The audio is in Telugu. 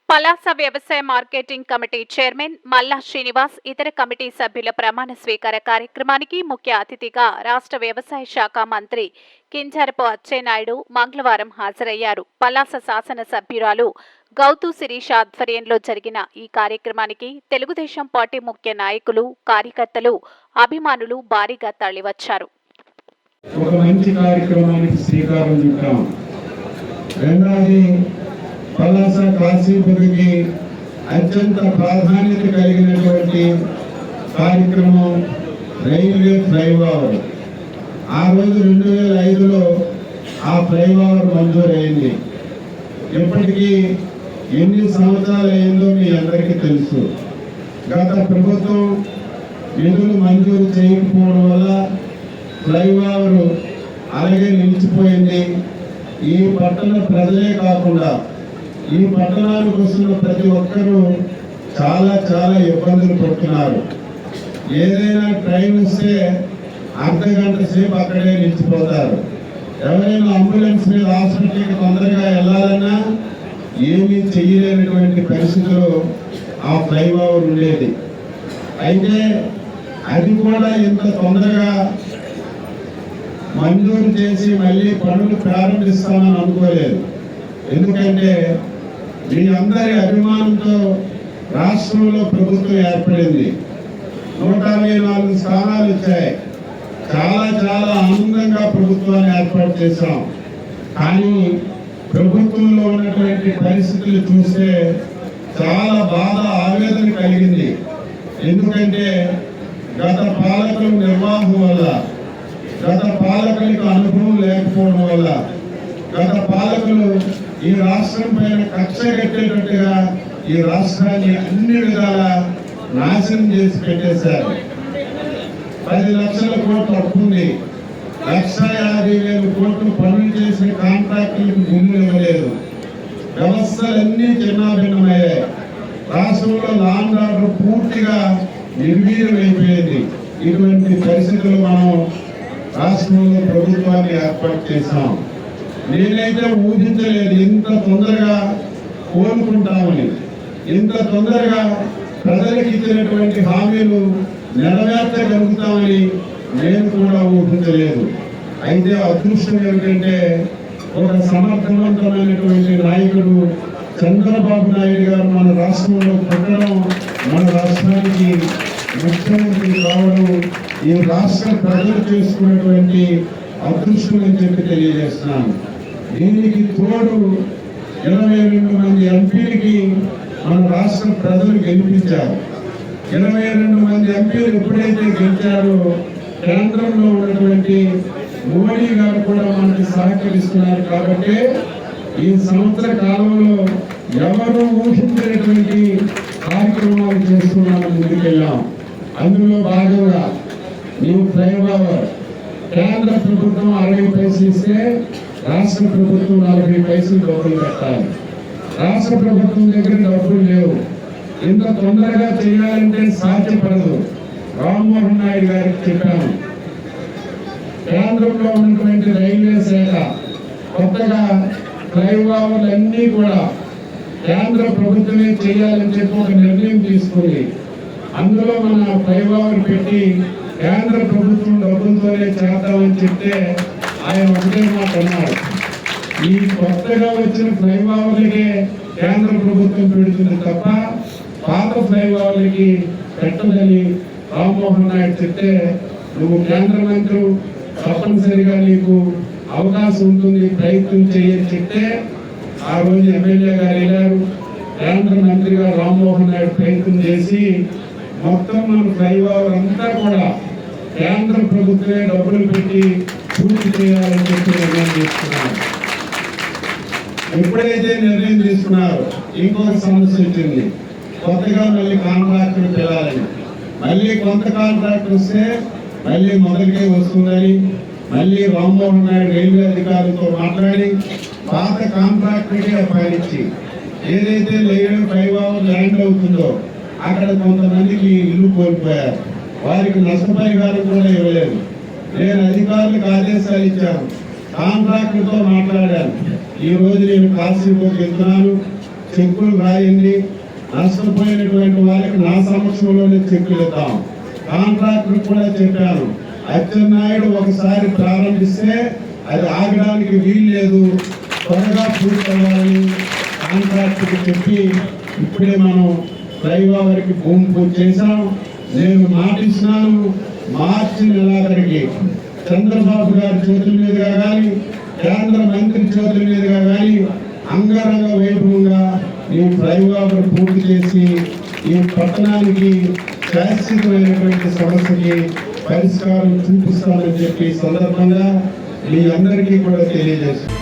పలాస వ్యవసాయ మార్కెటింగ్ కమిటీ చైర్మన్ మల్లా శ్రీనివాస్ ఇతర కమిటీ సభ్యుల ప్రమాణ స్వీకార కార్యక్రమానికి ముఖ్య అతిథిగా రాష్ట్ర వ్యవసాయ శాఖ మంత్రి కింజరపు అచ్చెన్నాయుడు మంగళవారం హాజరయ్యారు. పలాస శాసన సభ్యురాలు గౌతు శిరీష ఆధ్వర్యంలో జరిగిన ఈ కార్యక్రమానికి తెలుగుదేశం పార్టీ ముఖ్య నాయకులు, కార్యకర్తలు, అభిమానులు భారీగా తరలివచ్చారు. ఒక మంచి కార్యక్రమానికి శ్రీకారం చుట్టాం. పలాస కాశీపురికి అత్యంత ప్రాధాన్యత కలిగినటువంటి కార్యక్రమం రైల్వే ఫ్లైఓవర్. ఆ రోజు 2005లో ఆ ఫ్లైఓవర్ మంజూరైంది. ఇప్పటికీ ఎన్ని సంవత్సరాలు అయిందో మీ అందరికీ తెలుసు. గత ప్రభుత్వం నిధులు మంజూరు చేయకపోవడం వల్ల ఫ్లైఓవర్ అలాగే నిలిచిపోయింది. ఈ పట్టణ ప్రజలే కాకుండా ఈ పట్టణానికి వస్తున్న ప్రతి ఒక్కరూ చాలా ఇబ్బందులు పడుతున్నారు. ఏదైనా ట్రైన్ వస్తే అర్ధగంట సేపు అక్కడే నిలిచిపోతారు. ఎవరైనా అంబులెన్స్ మీద హాస్పిటల్కి తొందరగా వెళ్ళాలన్నా ఏమీ చెయ్యలేనటువంటి పరిస్థితులు ఆ ఫ్లైఓవర్ ఉండేది. అయితే అది కూడా ఇంత తొందరగా మంజూరు చేసి మళ్ళీ పనులు ప్రారంభిస్తామని అనుకోలేదు. ఎందుకంటే మీ అందరి అభిమానంతో రాష్ట్రంలో ప్రభుత్వం ఏర్పడింది. 124 స్థానాలు వచ్చాయి. చాలా ఆనందంగా ప్రభుత్వాన్ని ఏర్పాటు చేశాం. కానీ ప్రభుత్వంలో ఉన్నటువంటి పరిస్థితులు చూస్తే చాలా బాధ, ఆవేదన కలిగింది. ఎందుకంటే గత పాలకుల నిర్వాహం వల్ల, గత పాలకులకు అనుభవం లేకపోవడం వల్ల, గత పాలకులు ఈ రాష్ట్రం పైన కక్ష కట్టేటట్టుగా ఈ రాష్ట్రాన్ని అన్ని విధాల నాశనం చేసి పెట్టేశారు. 10 లక్షల కోట్లు అప్పుంది. 1,50,000 కోట్లు పనులు చేసిన కాంట్రాక్టులకు భూములు ఇవ్వలేదు. వ్యవస్థలన్నీ చిన్నాభిన్నమయ్యాయి. రాష్ట్రంలో లా అండ్ ఆర్డర్ పూర్తిగా నిర్వీర్యమైపోయింది. ఇటువంటి పరిస్థితులు మనం రాష్ట్రంలో ప్రభుత్వాన్ని ఏర్పాటు చేశాం. నేనైతే ఊహించలేదు ఇంత తొందరగా కోలుకుంటామని, ఇంత తొందరగా ప్రజలకు ఇచ్చినటువంటి హామీలు నెరవేర్చగలుగుతామని నేను కూడా ఊహించలేదు. అయితే అదృష్టం ఏమిటంటే ఒక సమర్థవంతమైనటువంటి నాయకుడు చంద్రబాబు నాయుడు గారు మన రాష్ట్రంలో పుట్టడం, మన రాష్ట్రానికి ముఖ్యమంత్రి కావడం ఈ రాష్ట్ర ప్రజలు చేసుకున్నటువంటి అదృష్టం అని చెప్పి తెలియజేస్తున్నాను. దీనికి తోడు 22 మంది ఎంపీలకి మన రాష్ట్ర ప్రజలు గెలిపించారు. 22 మంది ఎంపీలు ఎప్పుడైతే గెలిచారో కేంద్రంలో ఉన్నటువంటి మోడీ గారు కూడా మనకి సహకరిస్తున్నారు. కాబట్టి ఈ సంవత్సర కాలంలో ఎవరు ఊహించినటువంటి కార్యక్రమాలు చేస్తున్నామని ముందుకెళ్ళాం. అందులో భాగంగా ఈ ఫ్లైఓవర్ కేంద్ర ప్రభుత్వం 60 పైసలు ఇస్తే రాష్ట్ర ప్రభుత్వం 40 పైసలు డబ్బులు పెట్టాలి. రాష్ట్ర ప్రభుత్వం దగ్గర డబ్బులు లేవు. ఇంత తొందరగా చేయాలంటే సాధ్యపడదు. రామ్మోహన్ నాయుడు గారికి చెప్పాను. కేంద్రంలో ఉన్నటువంటి రైల్వే శాఖ కొత్తగా ఫ్లైఓవర్లు అన్నీ కూడా కేంద్ర ప్రభుత్వమే చేయాలని చెప్పి ఒక నిర్ణయం తీసుకుంది. అందులో మన ఫ్లైఓవర్ పెట్టి కేంద్ర ప్రభుత్వం డబ్బులతోనే చేద్దామని చెప్తే ఆయన ఒకటే మాట అన్నారు, ఈ కొత్తగా వచ్చిన ఫ్లైఓవర్లకే కేంద్ర ప్రభుత్వం పెడుతుంది తప్ప పాత ఫ్లైఓవర్లకి పెట్టదని రామ్మోహన్ నాయుడు చెప్తే, నువ్వు కేంద్ర మంత్రి తప్పనిసరిగా నీకు అవకాశం ఉంటుంది, ప్రయత్నం చేయని చెప్తే ఆ రోజు ఎమ్మెల్యే గారు వెళ్ళారు. కేంద్ర మంత్రిగా రామ్మోహన్ నాయుడు ప్రయత్నం చేసి మొత్తం మన ఫ్లైఓవర్ అంతా కూడా కేంద్ర ప్రభుత్వమే డబ్బులు పెట్టి పూర్తి చేయాలని చెప్పి నిర్ణయం తీసుకున్నారు. ఎప్పుడైతే నిర్ణయం తీసుకున్నారో ఇంకొక సమస్య వచ్చింది. కొత్తగా మళ్ళీ కాంట్రాక్టులు పిలాలని, మళ్ళీ కొంత కాంట్రాక్ట్ వస్తే మళ్ళీ మొదటికే వస్తుందని మళ్ళీ రామ్మోహన్ నాయుడు రైల్వే అధికారులతో మాట్లాడి పాత కాంట్రాక్టులకే అప్పగించి ఏదైతే ఫ్లైఓవర్ ల్యాండ్ అవుతుందో అక్కడ కొంతమందికి ఇల్లు కోల్పోయారు. వారికి నష్టపరిహారం కూడా ఇవ్వలేదు. నేను అధికారులకు ఆదేశాలు ఇచ్చాను, కాంట్రాక్టులతో మాట్లాడాను. ఈ రోజు నేను కాశీపూర్కి వెళ్తున్నాను. చెక్కులు రాయండి, నష్టపోయినటువంటి వారికి నా సమక్షంలోనే చెక్కులు ఇద్దాం. కాంట్రాక్టర్ కూడా చెప్పాను, అచ్చెన్నాయుడు ఒకసారి ప్రారంభిస్తే అది ఆగడానికి వీలు లేదు, త్వరగా పూర్తి అవ్వాలని కాంట్రాక్టర్కి చెప్పి ఇప్పుడే మనం ఫ్లైఓవర్కి భూమి పూజ చేశాం. నేను మాటిస్తున్నాను, మార్చి నెలాఖరికి చంద్రబాబు గారి చేతుల మీదుగా కానీ కేంద్ర మంత్రి చేతుల మీదుగా కానీ అంగరంగ వైభవంగా ఈ ఫ్లైఓవర్ పూర్తి చేసి ఈ పట్టణానికి శాశ్వతమైనటువంటి సమస్యకి పరిష్కారం చూపిస్తామని చెప్పి సందర్భంగా మీ అందరికీ కూడా తెలియజేస్తాను.